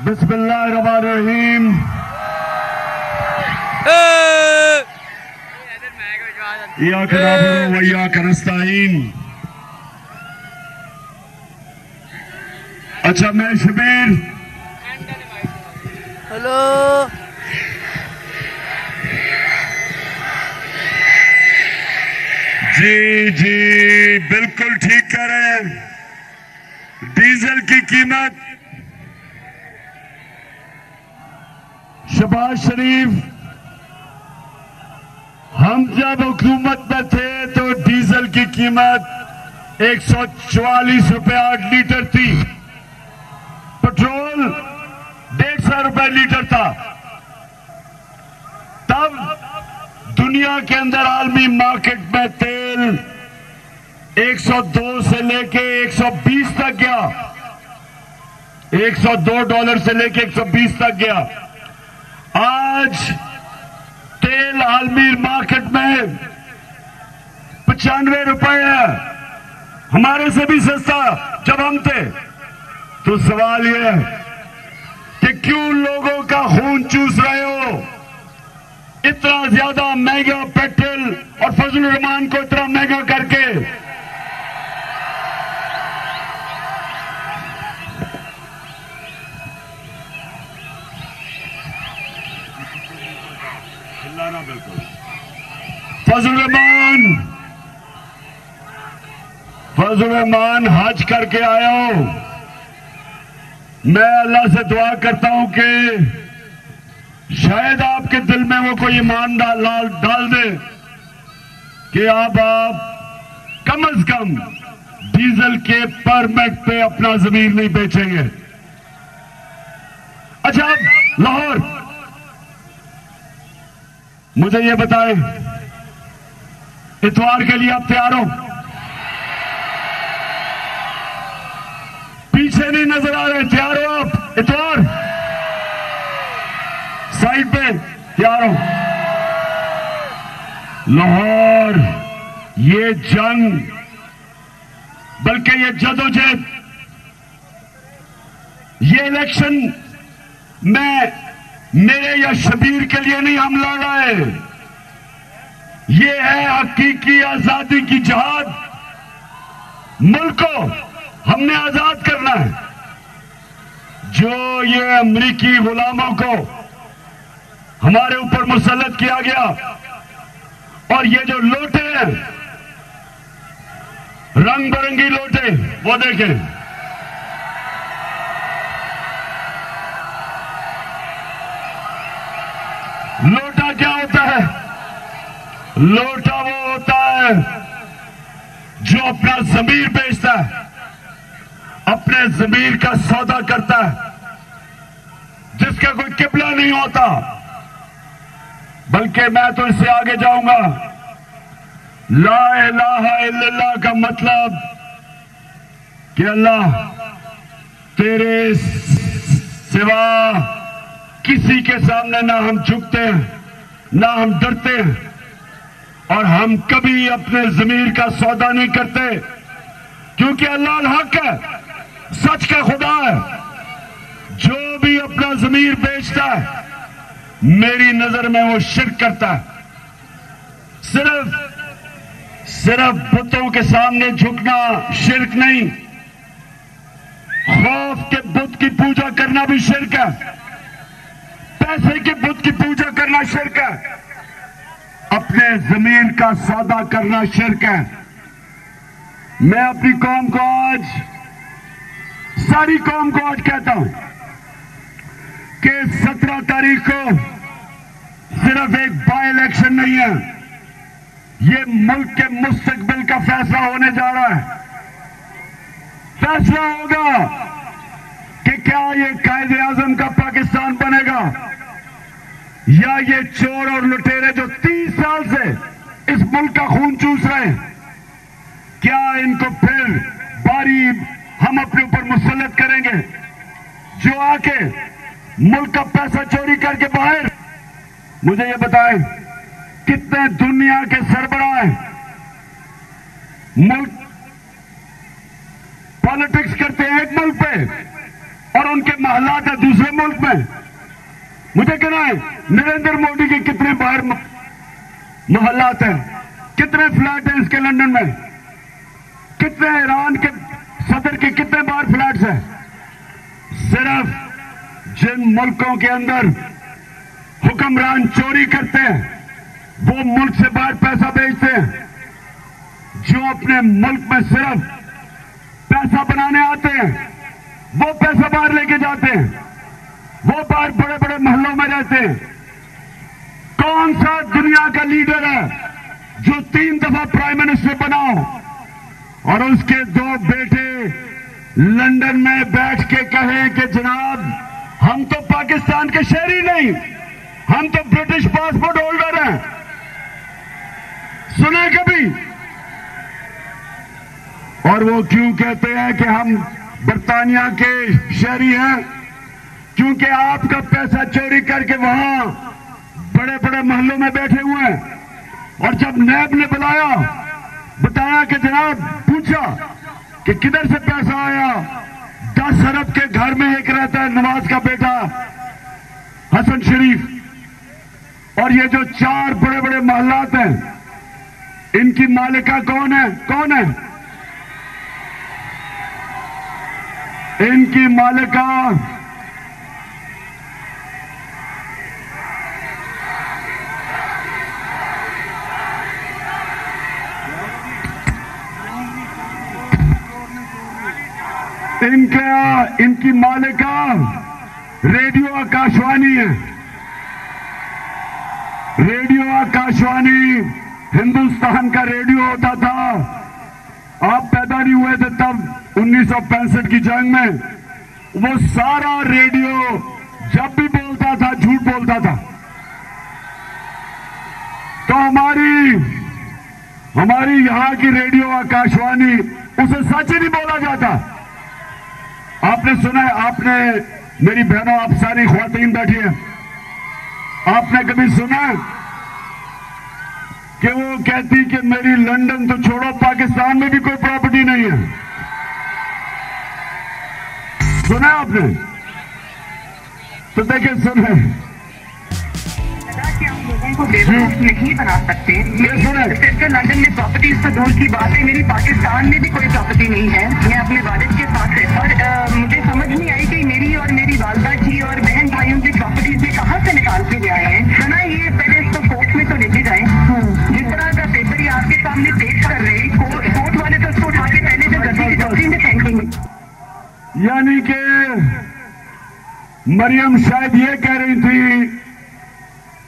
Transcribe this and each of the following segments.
बिस्मिल्लाहिर्रहमानिर्रहीम। इय्याका नअबुदु व इय्याका नस्तईन। अच्छा, मैं शबीर। हेलो। जी बिल्कुल ठीक कह रहे हैं। डीजल की कीमत, शहबाज शरीफ, हम जब हुकूमत में थे तो डीजल की कीमत 144 रुपए 8 लीटर थी। पेट्रोल 150 रुपए लीटर था। तब दुनिया के अंदर आलमी मार्केट में तेल 102 से लेके 120 तक गया। $102 से लेके 120 तक गया। आज तेल आलमी मार्केट में 95 रुपए है, हमारे से भी सस्ता जब हम थे। तो सवाल यह है कि क्यों लोगों का खून चूस रहे हो? इतना ज्यादा महंगा पेट्रोल और फजलुर रहमान को इतना महंगा करके। बिल्कुल फजलुर रहमान हज करके आया हो। मैं अल्लाह से दुआ करता हूं कि शायद आपके दिल में वो कोई ईमान डाल दे कि आप कम से कम डीजल के परमिट पे अपना जमीन नहीं बेचेंगे। अच्छा, लाहौर, मुझे ये बताएं, इतवार के लिए आप तैयार हो? पीछे नहीं नजर आ रहे, तैयार हो आप? इतवार साइड पे तैयार हो? लाहौर, ये जंग, बल्कि ये जदोजहद, ये इलेक्शन में मेरे या शबीर के लिए नहीं हम लड़ रहे। ये है हकीकी आजादी की जहाद। मुल्क को हमने आजाद करना है। जो ये अमरीकी गुलामों को हमारे ऊपर मुसल्लत किया गया, और ये जो लोटे हैं, रंग बिरंगी लोटे, वो देखें। लोटा क्या होता है? लोटा वो होता है जो अपना ज़मीर बेचता है, अपने ज़मीर का सौदा करता है, जिसका कोई किबला नहीं होता। बल्कि मैं तो इससे आगे जाऊंगा। ला इलाहा इल्लल्लाह का मतलब कि अल्लाह, तेरे सिवा किसी के सामने ना हम झुकते हैं, ना हम डरते हैं, और हम कभी अपने ज़मीर का सौदा नहीं करते, क्योंकि अल्लाह हक है, सच का खुदा है। जो भी अपना ज़मीर बेचता है, मेरी नजर में वो शिर्क करता है। सिर्फ बुतों के सामने झुकना शिर्क नहीं, खौफ के बुत की पूजा करना भी शिर्क है। पैसे के बुत की पूजा करना शिर्क है। अपने ज़मीर का सौदा करना शिर्क है। मैं अपनी कौम को आज, सारी कौम को आज कहता हूं कि 17 तारीख को सिर्फ एक बाय इलेक्शन नहीं है, ये मुल्क के मुस्तकबिल का फैसला होने जा रहा है। फैसला होगा कि क्या ये कायदे आजम का पाकिस्तान बनेगा, या ये चोर और लुटेरे जो 30 साल से इस मुल्क का खून चूस रहे हैं, क्या इनको फिर बारी हम अपने ऊपर मुसल्लत करेंगे, जो आके मुल्क का पैसा चोरी करके बाहर। मुझे ये बताएं, कितने दुनिया के सरबराह मुल्क पॉलिटिक्स करते हैं एक मुल्क पे, और उनके महलात है दूसरे मुल्क में। मुझे कहना है नरेंद्र मोदी के कितने बाहर महलात हैं, कितने फ्लैट हैं इसके लंदन में, कितने ईरान के सदर के कितने बाहर फ्लैट्स हैं। सिर्फ जिन मुल्कों के अंदर हुक्मरान चोरी करते हैं, वो मुल्क से बाहर पैसा भेजते हैं। जो अपने मुल्क में सिर्फ पैसा बनाने आते हैं, वो पैसा बाहर लेके जाते हैं, वो बाहर बड़े बड़े महलों में रहते हैं। कौन सा दुनिया का लीडर है जो 3 दफा प्राइम मिनिस्टर बना और उसके 2 बेटे लंदन में बैठ के कहें कि जनाब हम तो पाकिस्तान के शहरी नहीं, हम तो ब्रिटिश पासपोर्ट होल्डर हैं। सुना कभी? और वो क्यों कहते हैं कि हम बर्तानिया के शहरी हैं? क्योंकि आपका पैसा चोरी करके वहां बड़े बड़े महलों में बैठे हुए हैं। और जब नैब ने बुलाया, बताया कि जनाब, पूछा कि किधर से पैसा आया, 10 अरब के घर में एक रहता है नवाज का बेटा हसन शरीफ, और ये जो 4 बड़े बड़े महलात हैं, इनकी मालिका कौन है? कौन है इनकी मालिका? इनकी मालिका रेडियो आकाशवाणी है। रेडियो आकाशवाणी हिंदुस्तान का रेडियो होता था। आप पैदा नहीं हुए थे तब, 1965 की जंग में। वो सारा रेडियो जब भी बोलता था झूठ बोलता था। तो हमारी यहां की रेडियो आकाशवाणी, उसे सच ही नहीं बोला जाता। आपने सुना है, आपने, मेरी बहनों, आप सारी ख्वातीन बैठी हैं, आपने कभी सुना कि वो कहती कि मेरी लंदन तो छोड़ो, पाकिस्तान में भी कोई प्रॉपर्टी नहीं है? सुना है आपने? तो देखिए, सुने कि हम लोगों को बेवकूफ नहीं बना सकते। सिर्फ लंदन में प्रॉपर्टीज तो दूर की बात है, मेरी पाकिस्तान में भी कोई प्रॉपर्टी नहीं है। मैं अपने वालिद के पास है और मुझे समझ नहीं आई कि मेरी और मेरी वालदा जी और बहन भाइयों की प्रॉपर्टीज ये कहाँ से निकाल के ले आए हैं। सुना ये पहले इसको कोर्ट में तो लेके जाए। जिस तरह का पेपर ये आपके सामने पेश कर रहे हैं, कोर्ट वाले तो उसको उठा के पहले तो गद्दी की टोकरी में फेंकेंगे। यानी कि मरियम शायद ये कह रही थी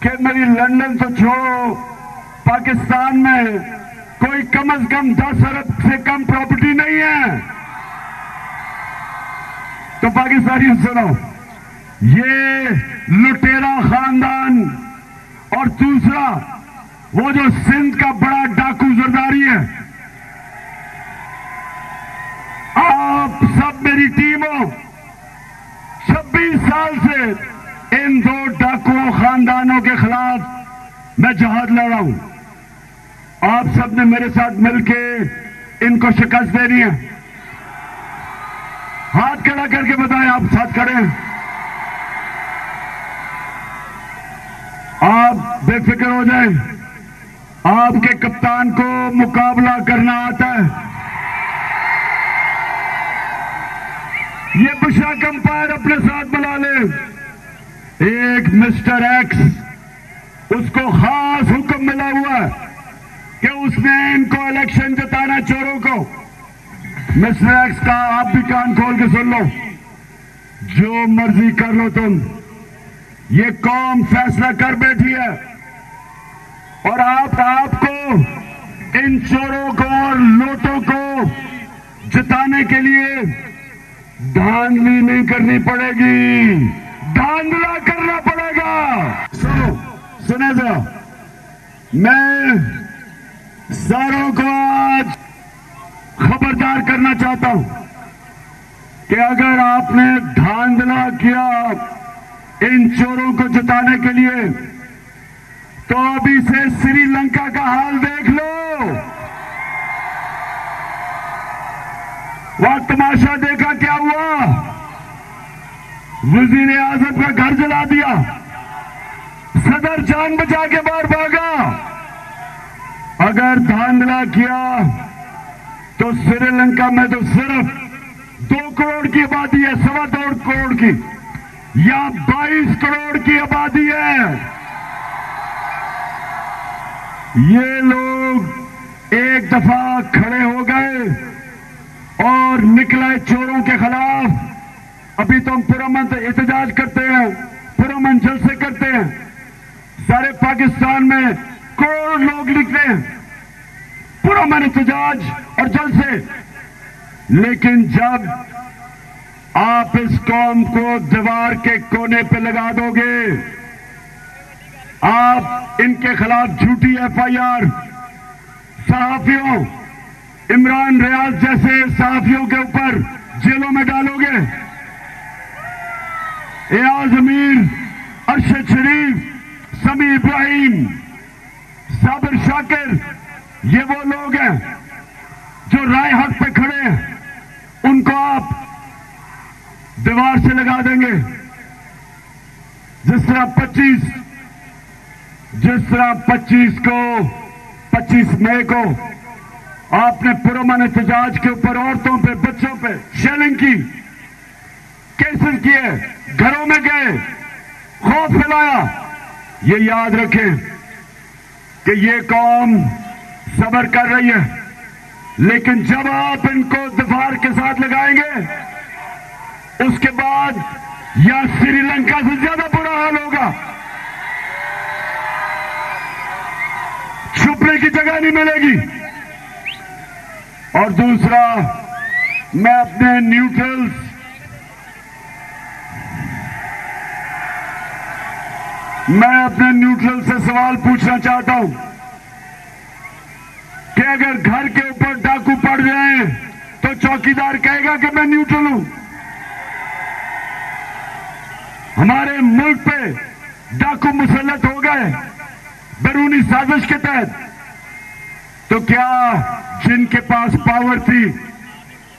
कि मेरी लंदन तो छोड़ो, पाकिस्तान में कोई कम से कम 10 अरब से कम प्रॉपर्टी नहीं है। तो पाकिस्तानी सुनो, ये लुटेरा खानदान और दूसरा वो जो सिंध का बड़ा डाकू जरदारी है, आप सब मेरी टीम हो। 26 साल से इन 2 डाकुओं खानदानों के खिलाफ मैं जहाद लड़ रहा हूं। आप सबने मेरे साथ मिलके इनको शिकस्त देनी है। हाथ खड़ा करके बताएं, आप साथ खड़े हैं? आप बेफिक्र हो जाएं, आपके कप्तान को मुकाबला करना आता है। ये बुशरा कंपायर अपने साथ बुला ले। एक मिस्टर एक्स, उसको खास हुक्म मिला हुआ है कि उसने इनको इलेक्शन जिताना, चोरों को। मिस्टर एक्स का आप भी कान खोल के सुन लो, जो मर्जी कर लो तुम, ये कौम फैसला कर बैठी है और आपको इन चोरों को और लोटों को जिताने के लिए धांधली नहीं करनी पड़ेगी, धांधला करना पड़ेगा। सुने जरा, मैं सारों को आज खबरदार करना चाहता हूं कि अगर आपने धांधला किया इन चोरों को जिताने के लिए, तो अभी से श्रीलंका का हाल देख लो। वहां तमाशा देखा क्या हुआ। वजीर आजम का घर जला दिया, सदर जान बचा के बाहर भागा। अगर धांधला किया तो श्रीलंका में तो सिर्फ 2 करोड़ की आबादी है, 2.25 करोड़ की, या 22 करोड़ की आबादी है। ये लोग एक दफा खड़े हो गए और निकले चोरों के खिलाफ। अभी तो हम पुरअमन एहतजाज करते हैं, पुरअमन जलसे करते हैं, सारे पाकिस्तान में करोड़ लोग निकले हैं पुरअमन एहतजाज और जलसे। लेकिन जब आप इस कौम को दीवार के कोने पे लगा दोगे, आप इनके खिलाफ झूठी FIR, सहाफियों, इमरान रियाज जैसे सहाफियों के ऊपर जेलों में डालोगे, एयाज अमीर, अरशद शरीफ, समी इब्राहिम, साबिर शाकिर, ये वो लोग हैं जो राय हक पे खड़े हैं, उनको आप दीवार से लगा देंगे। जिस तरह 25 मई को आपने पुरअमन एहतजाज के ऊपर औरतों पे, बच्चों पे शेलिंग की, केसेस किए, घरों में गए, खौफ फैलाया। ये याद रखें कि ये कौम सब्र कर रही है, लेकिन जब आप इनको दीवार के साथ लगाएंगे, उसके बाद या श्रीलंका से ज्यादा बुरा हाल होगा। छुपने की जगह नहीं मिलेगी। और दूसरा, मैं अपने न्यूट्रल से सवाल पूछना चाहता हूं कि अगर घर के ऊपर डाकू पड़ जाए तो चौकीदार कहेगा कि मैं न्यूट्रल हूं। हमारे मुल्क पे डाकू मुसल्लत हो गए बैरूनी साजिश के तहत, तो क्या जिनके पास पावर थी,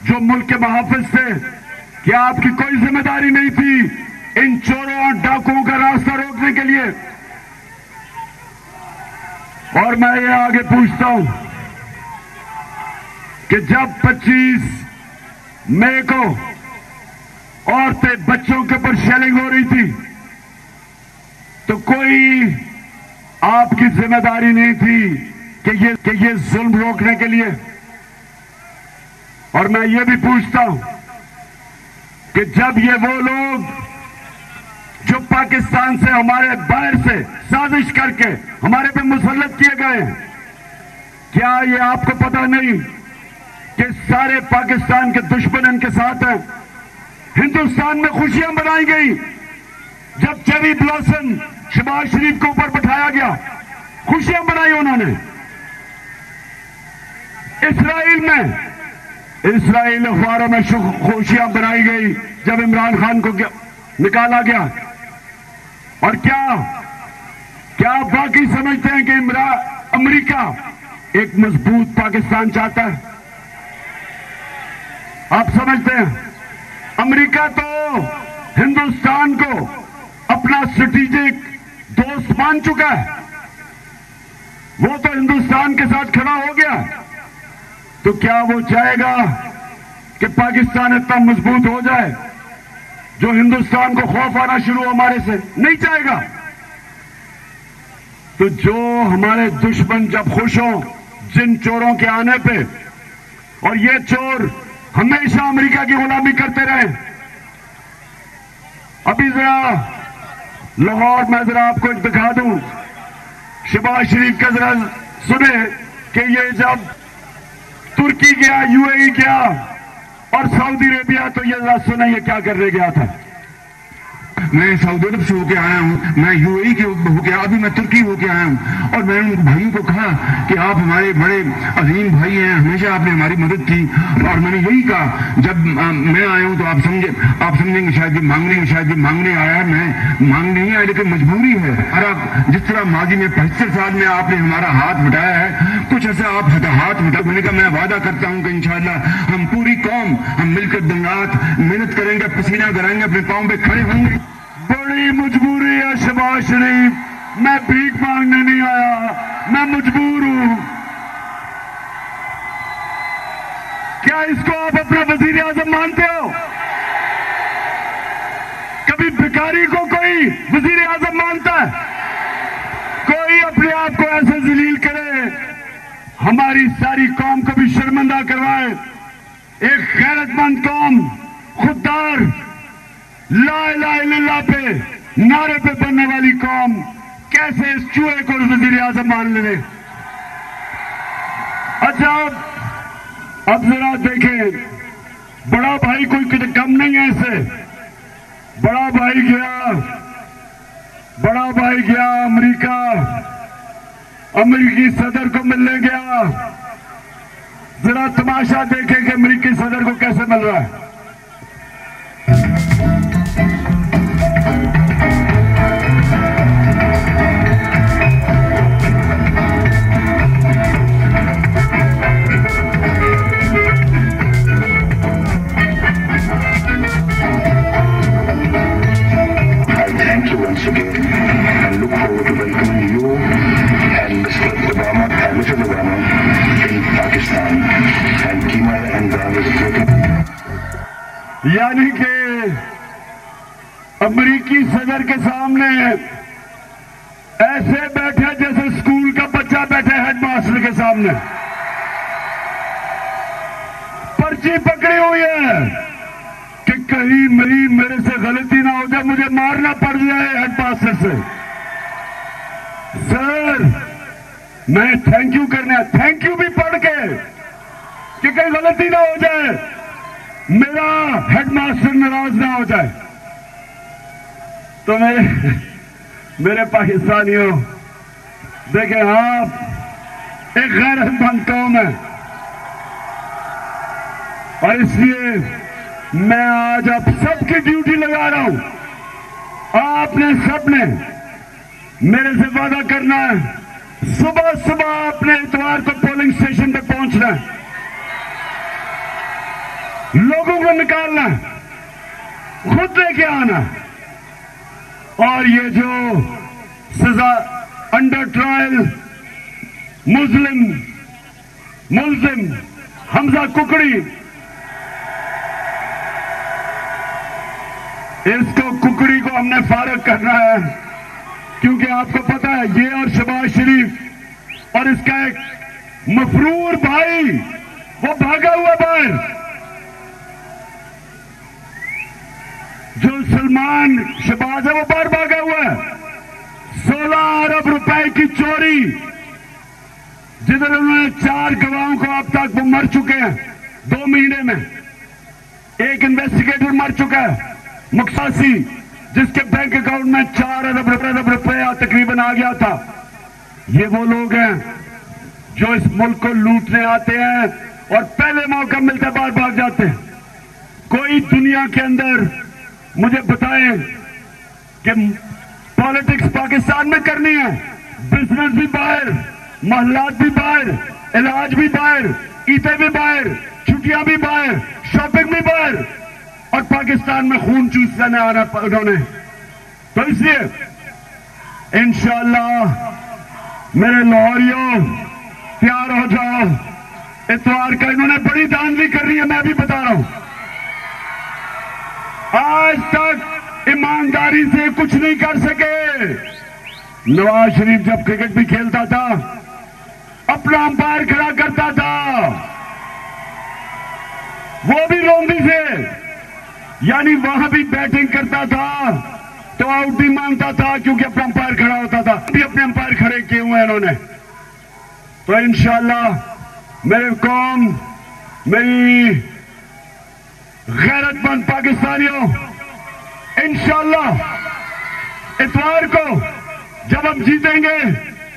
जो मुल्क के मुहाफिज थे, क्या आपकी कोई जिम्मेदारी नहीं थी इन चोरों और डाकुओं का रास्ता रोकने के लिए? और मैं ये आगे पूछता हूं कि जब 25 मई को औरतें, बच्चों के ऊपर शेलिंग हो रही थी, तो कोई आपकी जिम्मेदारी नहीं थी कि ये जुल्म रोकने के लिए? और मैं ये भी पूछता हूं कि जब ये वो लोग जो पाकिस्तान से, हमारे बाहर से साजिश करके हमारे पे मुसल्लत किए गए हैं, क्या ये आपको पता नहीं कि सारे पाकिस्तान के दुश्मन इनके साथ हैं? हिंदुस्तान में खुशियां मनाई गई जब चेरी ब्लॉसम शहबाज शरीफ के ऊपर बिठाया गया, खुशियां मनाई उन्होंने। इसराइल अखबारों में खुशियां मनाई गई जब इमरान खान को निकाला गया। और क्या आप बाकी समझते हैं कि अमेरिका एक मजबूत पाकिस्तान चाहता है? आप समझते हैं? अमेरिका तो हिंदुस्तान को अपना स्ट्रेटेजिक दोस्त मान चुका है, वो तो हिंदुस्तान के साथ खड़ा हो गया। तो क्या वो चाहेगा कि पाकिस्तान इतना मजबूत हो जाए जो हिंदुस्तान को खौफ आना शुरू हो हमारे से? नहीं चाहेगा। तो जो हमारे दुश्मन जब खुश हों जिन चोरों के आने पे, और ये चोर हमेशा अमेरिका की गुलामी करते रहे। अभी जरा लाहौर में जरा आपको एक दिखा दूं, शहबाज शरीफ का जरा सुने कि ये जब तुर्की गया, UAE गया और सऊदी अरेबिया, तो ये जरा सुने ये क्या करने गया था। मैं सऊदी अरब से होके आया हूँ, मैं यूएई के होके, अभी मैं तुर्की होके आया हूँ। और मैंने उन भाइयों को कहा कि आप हमारे बड़े अजीम भाई हैं, हमेशा आपने हमारी मदद की। और मैंने यही कहा, जब मैं आया हूँ तो आप समझेंगे शायद ये मांगने आया है, मैं मांगने नहीं आया, लेकिन मजबूरी है। और जिस तरह माजी में 75 साल में आपने हमारा हाथ बटाया है, कुछ ऐसा आप हाथ बटा। मैंने कहा मैं वादा करता हूँ कि इंशाअल्लाह हम पूरी कौम हम मिलकर दिन रात मेहनत करेंगे, पसीना कराएंगे, अपने पांव पे खड़े होंगे। बड़ी मजबूरी है शहबाज शरीफ, मैं भीख मांगने नहीं आया, मैं मजबूर हूं। क्या इसको आप अपना वजीर आजम मानते हो? कभी भिखारी को कोई वजीर आजम मानता है? कोई अपने आप को ऐसे जलील करे, हमारी सारी कौम को भी शर्मिंदा करवाए। एक गैरतमंद कौम, खुददार, ला इलाहा इल्लल्लाह पे नारे पे बनने वाली कौम कैसे इस चूहे को वजीर आजम मान ले? अच्छा अब जरा देखें, बड़ा भाई कोई कम नहीं है इससे। बड़ा भाई गया अमेरिकी सदर को मिलने गया। जरा तमाशा देखें कि अमेरिकी सदर को कैसे मिल रहा है। Once again, and look forward to welcoming you and Mr. Obama and Mrs. Obama in Pakistan. And Kima and Dan is great. यानी कि अमेरिकी सदर के सामने ऐसे बैठे जैसे स्कूल का बच्चा बैठे हेडमास्टर के सामने। पर्ची पकड़ी हुई है कि कहीं मेरे से गलती ना हो जाए, मुझे मारना पड़ जाए हेडमास्टर से। सर मैं थैंक यू भी पढ़ के कि कहीं गलती ना हो जाए, मेरा हेडमास्टर नाराज ना हो जाए। तो मेरे पाकिस्तानियों देखें, आप एक गैरतमंद कौम है और इसलिए मैं आज आप सबकी ड्यूटी लगा रहा हूं। आपने सबने मेरे से वादा करना है, सुबह अपने इतवार को पोलिंग स्टेशन पे पहुंचना है, लोगों को निकालना है, खुद लेके आना। और ये जो सजा अंडर ट्रायल मुल्जिम हमजा कुकड़ी, इसको कुकड़ी को हमने फारग करना है, क्योंकि आपको पता है ये और शहबाज शरीफ और इसका एक मफरूर भाई वो भागा हुआ बाहर, जो सलमान शहबाज है वो बाहर भागा हुआ है। 16 अरब रुपए की चोरी, जिधर उन्होंने 4 गवाहों को अब तक वो मर चुके हैं 2 महीने में। एक इन्वेस्टिगेटर मर चुका है मुक्तासी, जिसके बैंक अकाउंट में 4 अरब रुपया तकरीबन आ गया था। ये वो लोग हैं जो इस मुल्क को लूटने आते हैं और पहले मौका मिलता बाहर भाग जाते हैं। कोई दुनिया के अंदर मुझे बताएं कि पॉलिटिक्स पाकिस्तान में करनी है, बिजनेस भी बाहर, महलात भी बाहर, इलाज भी बाहर, ईदे भी बाहर, छुट्टियां भी बाहर, शॉपिंग भी बाहर, और पाकिस्तान में खून चूसने आना उन्होंने। तो इसलिए इंशाअल्लाह मेरे लाहौरियों तैयार हो जाओ, इतवार का इन्होंने बड़ी धांधली कर रही है, मैं भी बता रहा हूं। आज तक ईमानदारी से कुछ नहीं कर सके। नवाज शरीफ जब क्रिकेट भी खेलता था अपना अंपायर खड़ा करता था, वो भी रोंदी से, यानी वहां भी बैटिंग करता था तो आउट नहीं मांगता था, क्योंकि अपना अंपायर खड़ा होता था। भी अपने अंपायर खड़े किए हुए हैं इन्होंने। तो इंशाअल्लाह मेरे कौम, मेरी गैरतमंद पाकिस्तानियों, इंशाअल्लाह इतवार को जब हम जीतेंगे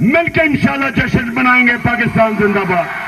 मिलकर इंशाल्लाह जश्न मनाएंगे। पाकिस्तान जिंदाबाद।